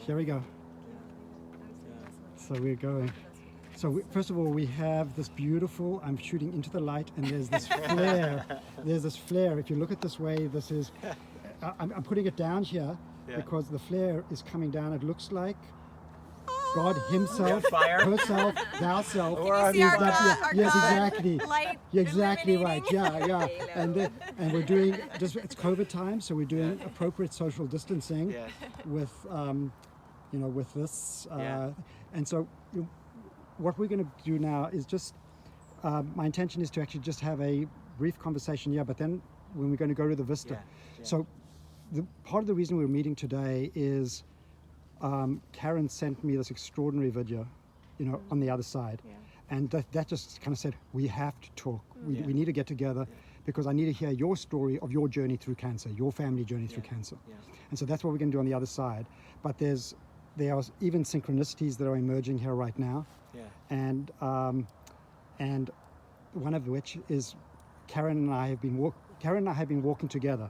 Here we go. So we're going. So first of all, we have this beautiful, I'm shooting into the light, and there's this flare. There's this flare. If you look at this way, this is, I'm putting it down here because the flare is coming down. It looks like God himself, herself, thou self. Can you see our God, yes, exactly. Light Exactly right. illuminating? Yeah. And we're doing, just it's COVID time, so we're doing appropriate social distancing with, with this. And so what we're going to do now is just, my intention is to actually just have a brief conversation here, but then when we're going to go to the Vista. So part of the reason we're meeting today is Karen sent me this extraordinary video, on the other side. And that just kind of said, we have to talk. We need to get together because I need to hear your story of your journey through cancer, your family journey through cancer. And so that's what we're going to do on the other side. But there are even synchronicities that are emerging here right now. And one of which is Karen and I have been walking together,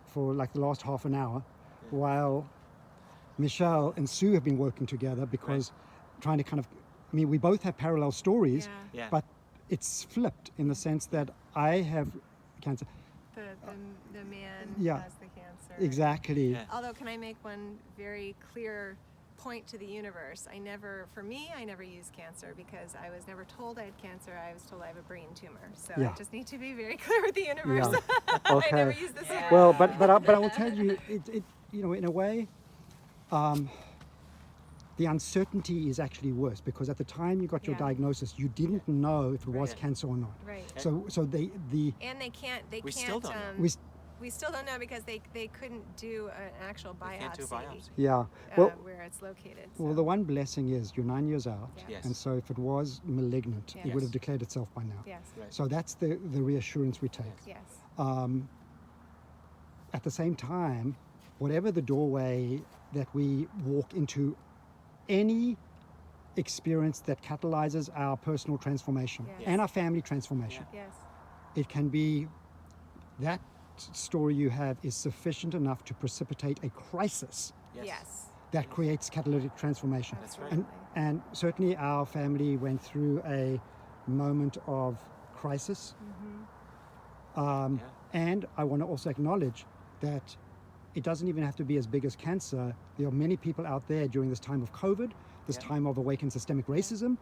for like the last half an hour, while Michel and Sue have been working together because trying to we both have parallel stories, but it's flipped in the sense that I have cancer. The man has the cancer. Exactly. Although, can I make one very clear point to the universe? I never used cancer because I was never told I had cancer. I was told I have a brain tumor. So I just need to be very clear with the universe. Okay. I never used this word. Well, but I will tell you, it in a way, the uncertainty is actually worse because at the time you got your diagnosis, you didn't know if it was cancer or not. Right. So and they can't. We still don't know. We still don't know because they couldn't do an actual biopsy. Can't do a biopsy. Yeah. Well, where it's located. So. Well, the one blessing is you're 9 years out, and so if it was malignant, it would have declared itself by now. Yes. Right. So that's the reassurance we take. Yes. At the same time, whatever the doorway that we walk into, any experience that catalyzes our personal transformation and our family transformation, it can be that story you have is sufficient enough to precipitate a crisis that creates catalytic transformation. That's right. And certainly our family went through a moment of crisis. And I want to also acknowledge that it doesn't even have to be as big as cancer. There are many people out there during this time of COVID, this time of awakened systemic racism,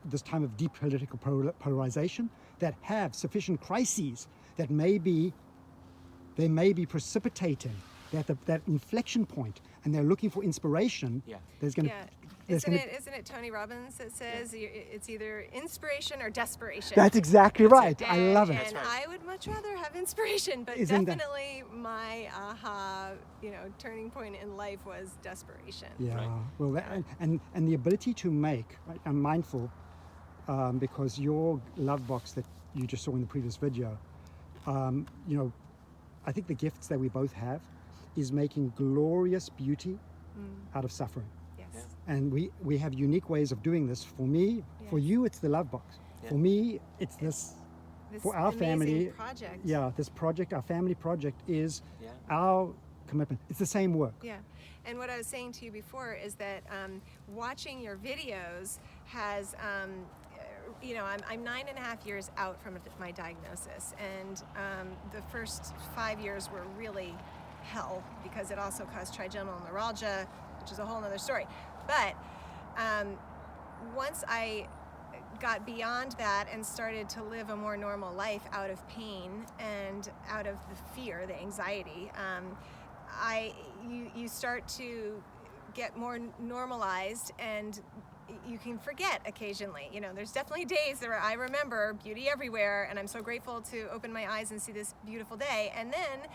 this time of deep political polarization, that have sufficient crises that they may be precipitating that inflection point, and they're looking for inspiration. There's going to Isn't it Tony Robbins that says it's either inspiration or desperation? That's exactly right. I love it. And I would much rather have inspiration, but definitely my aha, turning point in life was desperation. Well, and the ability to make. Right, I'm mindful because your love box that you just saw in the previous video, I think the gifts that we both have is making glorious beauty out of suffering. And we have unique ways of doing this. For me, for you, it's the love box. For me, it's this for our family. Project. This project, our family project, is our commitment. It's the same work. And what I was saying to you before is that watching your videos has, I'm 9.5 years out from my diagnosis, and the first 5 years were really hell because it also caused trigeminal neuralgia, which is a whole other story. But once I got beyond that and started to live a more normal life out of pain and out of the fear, the anxiety, you start to get more normalized, and you can forget occasionally. There's definitely days where I remember beauty everywhere, and I'm so grateful to open my eyes and see this beautiful day. And then,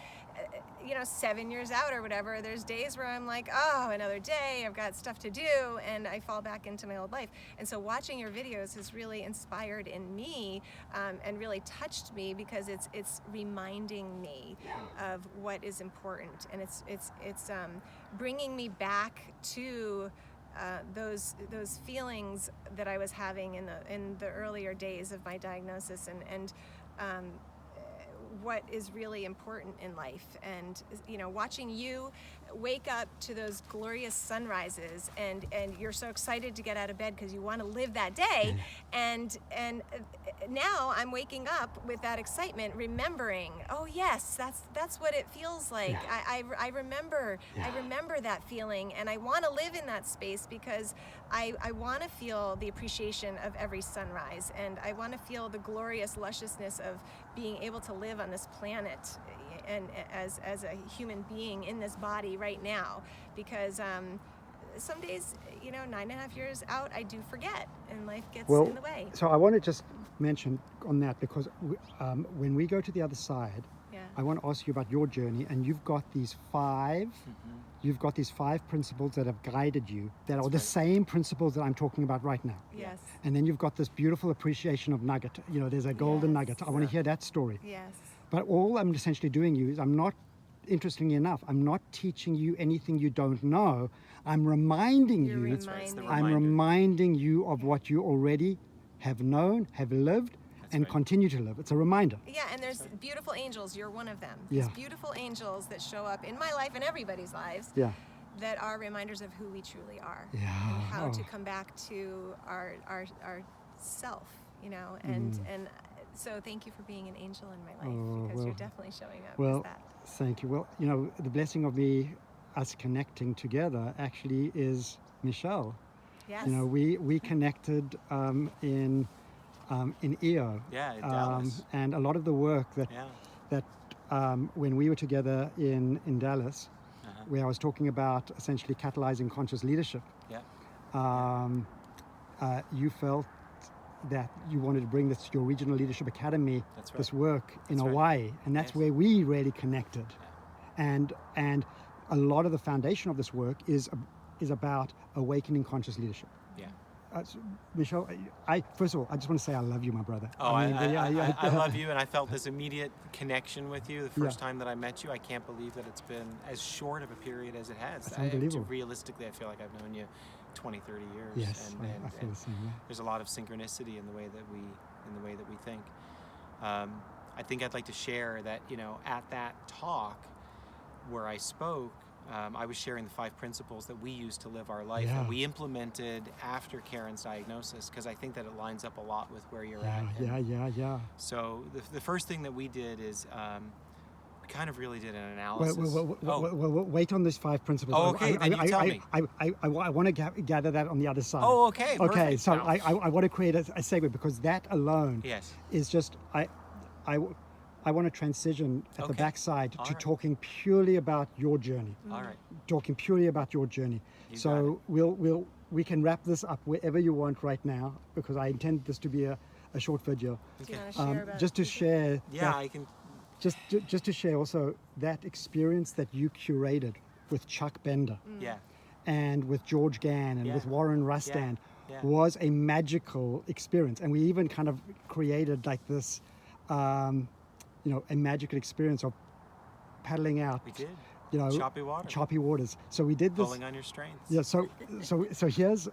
7 years out or whatever, there's days where I'm like, oh, another day, I've got stuff to do, and I fall back into my old life. And so watching your videos has really inspired in me and really touched me because it's reminding me of what is important, and it's bringing me back to those feelings that I was having in the earlier days of my diagnosis, and what is really important in life. And watching you wake up to those glorious sunrises, and you're so excited to get out of bed because you want to live that day. And now I'm waking up with that excitement, remembering, oh yes, that's what it feels like. I remember that feeling, and I want to live in that space because I want to feel the appreciation of every sunrise, and I want to feel the glorious lusciousness of being able to live on this planet and as a human being in this body right now, because some days, 9.5 years out, I do forget, and life gets in the way. So I want to just mention on that, because when we go to the other side, I want to ask you about your journey, and you've got these five principles that have guided you, that are the same principles that I'm talking about right now. Yes. And then you've got this beautiful appreciation of nugget. There's a golden nugget. I want to hear that story. Yes. But all I'm essentially doing is interestingly enough, I'm not teaching you anything you don't know. I'm reminding you. I'm reminding you of what you already have known, have lived, and continue to live. It's a reminder. Yeah, and there's beautiful angels. You're one of them. These beautiful angels that show up in my life and everybody's lives. That are reminders of who we truly are. And how to come back to our self. And so thank you for being an angel in my life, because you're definitely showing up as that. Thank you. Well, the blessing of us connecting together actually is Michel. Yes. We connected in EO. Yeah, in Dallas. And a lot of the work that when we were together in Dallas, where I was talking about essentially catalyzing conscious leadership. You felt that you wanted to bring this to your regional leadership academy, this work in Hawaii, and that's where we really connected. And a lot of the foundation of this work is about awakening conscious leadership. Michel, first of all, I just want to say I love you, my brother. I love you, and I felt this immediate connection with you the first time that I met you. I can't believe that it's been as short of a period as it has. That's unbelievable. Realistically, I feel like I've known you 20, 30 years. Yes, and I feel the same. There's a lot of synchronicity in the way that we think. I think I'd like to share that, at that talk where I spoke, I was sharing the 5 principles that we use to live our life, that we implemented after Karen's diagnosis, because I think that it lines up a lot with where you're at. So the first thing that we did is we kind of really did an analysis. Wait on these 5 principles. Oh, okay. Then you tell me. I want to gather that on the other side. Oh, okay. Okay. Perfect. So I want to create a segue, because that alone is just I want to transition at the backside to talking purely about your journey. All right. Talking purely about your journey. So we can wrap this up wherever you want right now, because I intend this to be a short video. Do you want to share about just to share. I can. Just to share also that experience that you curated with Chuck Bender. And with George Gann and with Warren Rustand was a magical experience. And we even kind of created like this a magical experience of paddling out. We did. Choppy waters. So we did this. Pulling on your strengths. Yeah. So here's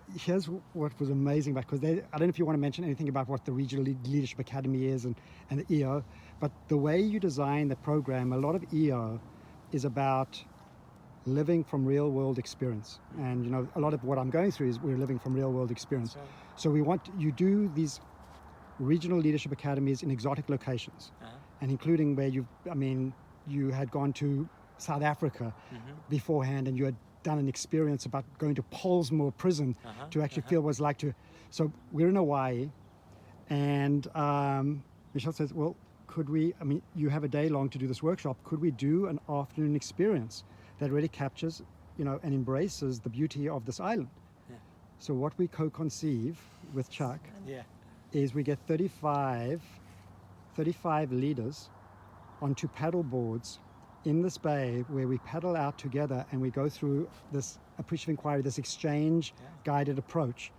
what was amazing about, because I don't know if you want to mention anything about what the Regional Leadership Academy is and the EO, but the way you design the program, a lot of EO is about living from real world experience, and a lot of what I'm going through is we're living from real world experience. So you do these regional leadership academies in exotic locations. And including where you had gone to South Africa beforehand, and you had done an experience about going to Pollsmoor prison to actually feel what it's like to. So we're in Hawaii, and Michel says, well, could we, you have a day long to do this workshop, could we do an afternoon experience that really captures, and embraces the beauty of this island? So what we co-conceive with Chuck is we get 35 leaders onto paddle boards in this bay, where we paddle out together and we go through this appreciative inquiry, this exchange guided approach.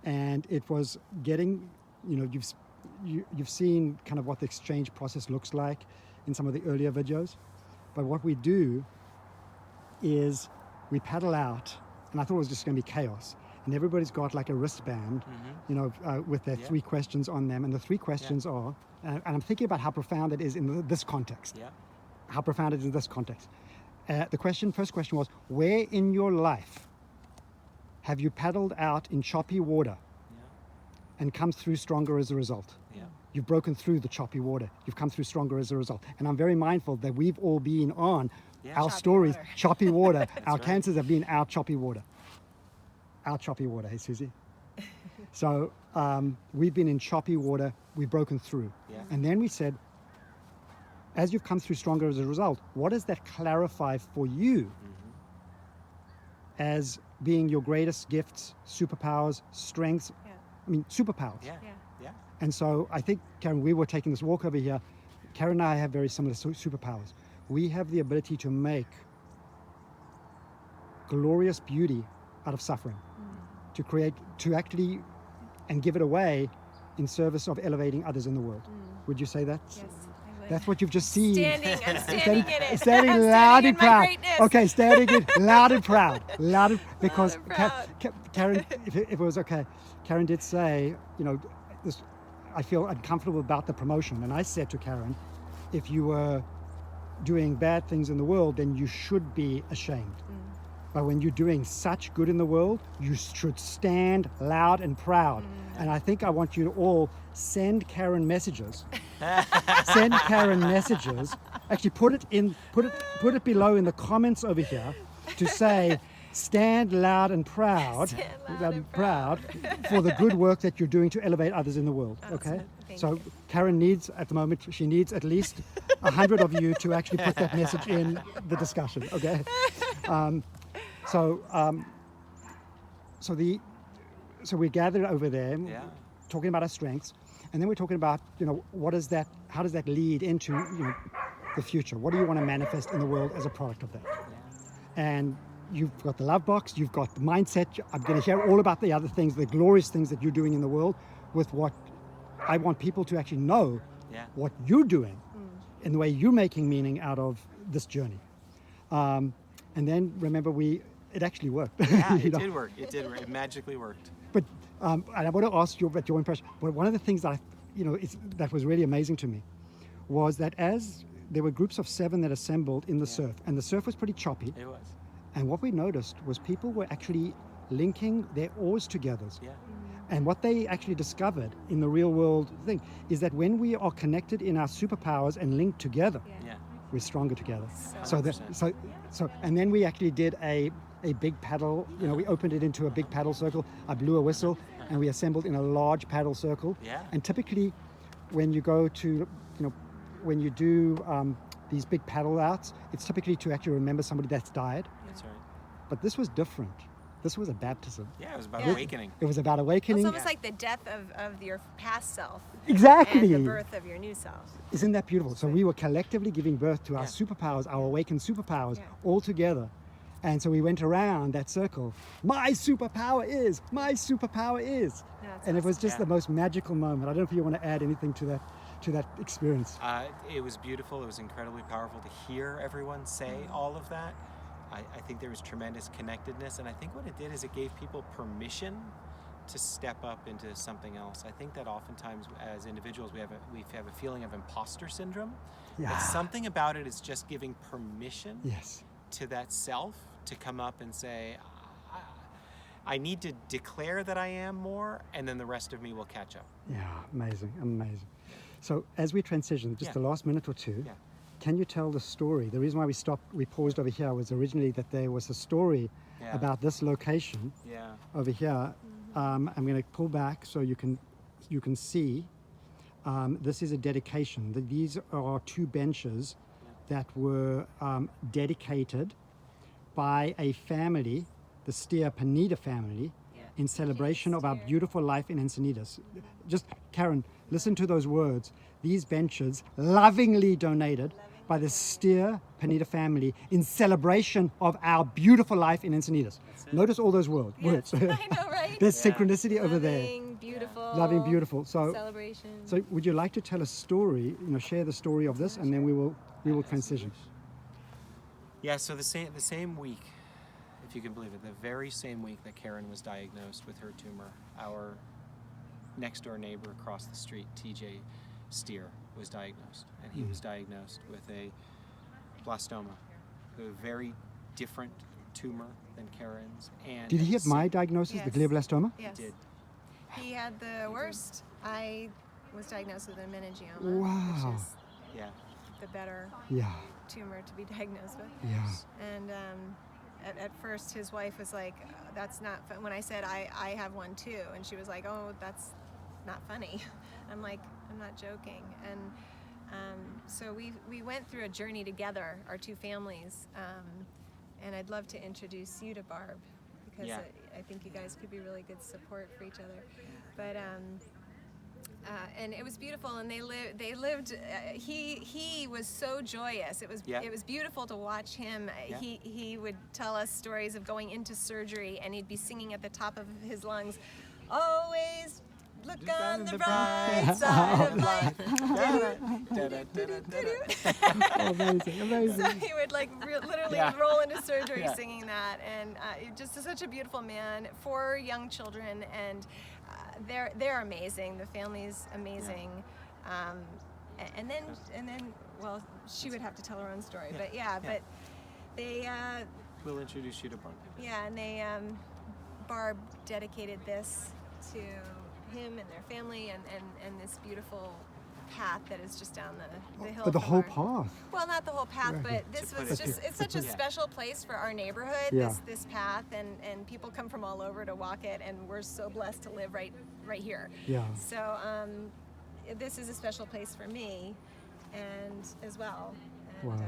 And it was getting, you've seen kind of what the exchange process looks like in some of the earlier videos. But what we do is we paddle out, and I thought it was just going to be chaos. And everybody's got like a wristband, with their 3 questions on them. And the 3 questions are, and I'm thinking about how profound it is in this context. How profound it is in this context. first question was, where in your life have you paddled out in choppy water and come through stronger as a result? Yeah. You've broken through the choppy water. You've come through stronger as a result. And I'm very mindful that we've all been on our Choppy stories, water. choppy water. Our right. cancers have been our choppy water. Our choppy water, hey, Susie? So we've been in choppy water. We've broken through. Yeah. And then we said, as you've come through stronger as a result, what does that clarify for you as being your greatest gifts, superpowers, strengths? Yeah. I mean, superpowers. Yeah. Yeah. Yeah. And so I think, Karen, we were taking this walk over here. Karen and I have very similar superpowers. We have the ability to make glorious beauty out of suffering, to create, to actually, and give it away in service of elevating others in the world. Would you say that? Yes, I would. That's what you've just seen. I'm standing in it. Standing I'm loud standing and in my proud. greatness. Okay, standing in loud and proud. Loud and, because and proud. Karen, if it was okay, Karen did say, you know, this, I feel uncomfortable about the promotion. And I said to Karen, if you were doing bad things in the world, then you should be ashamed. But when you're doing such good in the world, you should stand loud and proud. And I think I want you to all send Karen messages. Send Karen messages. Actually, put it below in the comments over here to say, stand loud and proud, Stand loud and proud. for the good work that you're doing to elevate others in the world. Okay. Awesome. Thank So you. Karen needs, at the moment, she needs at least 100 of you to actually put that message in the discussion. Okay. So we gathered over there, Yeah. talking about our strengths, and then we're talking about, you know, how does that lead into, you know, the future? What do you want to manifest in the world as a product of that? And you've got the love box, you've got the mindset. I'm going to hear all about the other things, the glorious things that you're doing in the world, with what I want people to actually know what you're doing in the way you're making meaning out of this journey. And then remember, it actually worked. Yeah, You it know? did work. It did work. It magically worked. But and I want to ask you about your impression. But one of the things that that was really amazing to me was that as there were groups of 7 that assembled in the surf, and the surf was pretty choppy. It was. And what we noticed was people were actually linking their oars together. Yeah. And what they actually discovered in the real world thing is that when we are connected in our superpowers and linked together, Yeah. we're stronger together. So And then we actually did a big paddle. You know, we opened it into a big paddle circle. I blew a whistle, and we assembled in a large paddle circle. Yeah. And typically, when you go to, you know, when you do these big paddle outs, it's typically to actually remember somebody that's died. That's right. But this was different. This was a baptism. Yeah, it was about Yeah. awakening. It was about Well, awakening. it's almost like the death of your past self Exactly. and the birth of your new self. Isn't that beautiful? So we were collectively giving birth to our Yeah. superpowers, our awakened superpowers, Yeah. all together. And so we went around that circle. My superpower is. No, it's And it was awesome. just Yeah. the most magical moment. I don't know if you want to add anything to that experience. It was beautiful. It was incredibly powerful to hear everyone say all of that. I think there was tremendous connectedness, and I think what it did is it gave people permission to step up into something else. I think that oftentimes as individuals we have a feeling of imposter syndrome. Yeah. But something about it is just giving permission Yes. to that self to come up and say, I need to declare that I am more, and then the rest of me will catch up. Yeah, amazing. So as we transition, just Yeah. the last minute or two, Yeah. can you tell the story? The reason why we paused over here was originally that there was a story Yeah. about this location Yeah. over here. I'm going to pull back so you can see. This is a dedication. These are 2 benches that were dedicated by a family, the Steer Panida family, in celebration of our beautiful life in Encinitas. Just, Karen, listen to those words. These benches lovingly donated by the Steer Panida family in celebration of our beautiful life in Encinitas. Notice all those words. I know, right? There's synchronicity over there. Loving, beautiful. Loving, beautiful. So, Celebration. so would you like to tell a story? You know, share the story of this, and then we will transition. Yeah, so the same week, if you can believe it, the very same week that Karen was diagnosed with her tumor, our next door neighbor across the street, TJ Steer, was diagnosed. And he was diagnosed with a blastoma, a very different tumor than Karen's. And Did he have my diagnosis, the Yes. glioblastoma? Yes. Did. He had the worst. I was diagnosed with a meningioma, Wow. which is Yeah. the better Yeah, tumor to be diagnosed with. yeah. And at first, his wife was like, "That's not fun." When I said I have one too, and she was like, "Oh, that's not funny." I'm like, "I'm not joking." And so we went through a journey together, our two families, and I'd love to introduce you to Barb because Yeah. I think you guys could be really good support for each other. But and it was beautiful, and they lived. He was so joyous. It was Yeah. it was beautiful to watch him. Yeah. He would tell us stories of going into surgery, and he'd be singing at the top of his lungs, "Always look on the bright side of life." Oh, amazing, amazing. So he would like literally Yeah. roll into surgery Yeah. singing that, and just such a beautiful man. 4 young children, and they're amazing. The family's amazing. And then well, she would have to tell her own story, Yeah. but yeah, Yeah. but they We'll introduce you to Barb. yeah, and they Barb dedicated this to him and their family, and this beautiful path that is just down the hill. But the from whole our- path. Well, not the whole path, Right. but this To put was it- just, it's such a Yeah. special place for our neighborhood, Yeah. this path, and people come from all over to walk it, and we're so blessed to live right here. Yeah. So this is a special place for me, and as well. And, Wow.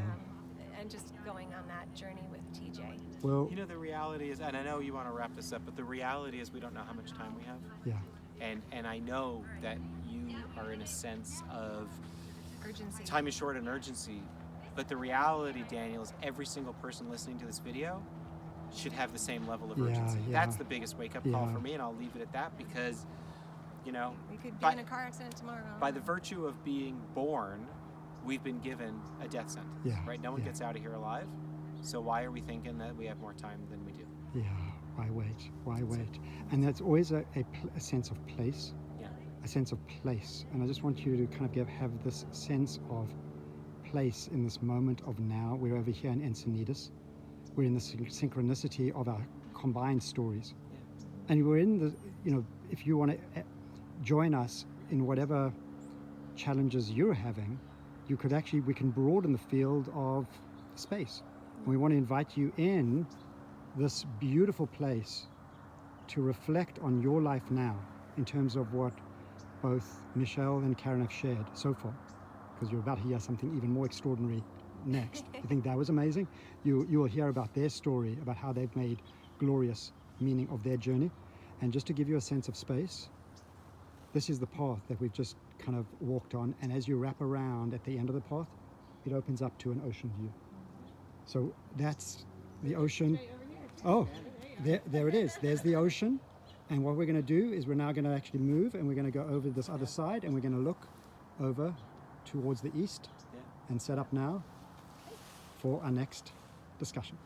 and just going on that journey with TJ. Well, You know, the reality is, and I know you want to wrap this up, but the reality is we don't know how much time we have. yeah. And I know that you are in a sense of Urgency. time is short and urgency. But the reality, Daniel, is every single person listening to this video should have the same level of Yeah, urgency. yeah. That's the biggest wake-up call Yeah. for me, and I'll leave it at that because, you know, We could be by- in a car accident tomorrow. by the virtue of being born, we've been given a death sentence, Yeah, right? No one yeah. gets out of here alive. So why are we thinking that we have more time than we do? Yeah, why wait? Why wait? And that's always a sense of place, Yeah. a sense of place. And I just want you to kind of have this sense of place in this moment of now. We're over here in Encinitas. We're in the synchronicity of our combined stories. And we're in the, you know, if you want to join us in whatever challenges you're having, you could actually, we can broaden the field of space. And we want to invite you in this beautiful place to reflect on your life now in terms of what both Michel and Karen have shared so far, because you're about to hear something even more extraordinary next. You think that was amazing? You will hear about their story, about how they've made glorious meaning of their journey. And just to give you a sense of space, this is the path that we've just kind of walked on, and as you wrap around at the end of the path, it opens up to an ocean view. So that's the ocean. Oh, there it is. There's the ocean. And what we're going to do is we're now going to actually move, and we're going to go over this other side, and we're going to look over towards the east Yeah. and set up now for our next discussion.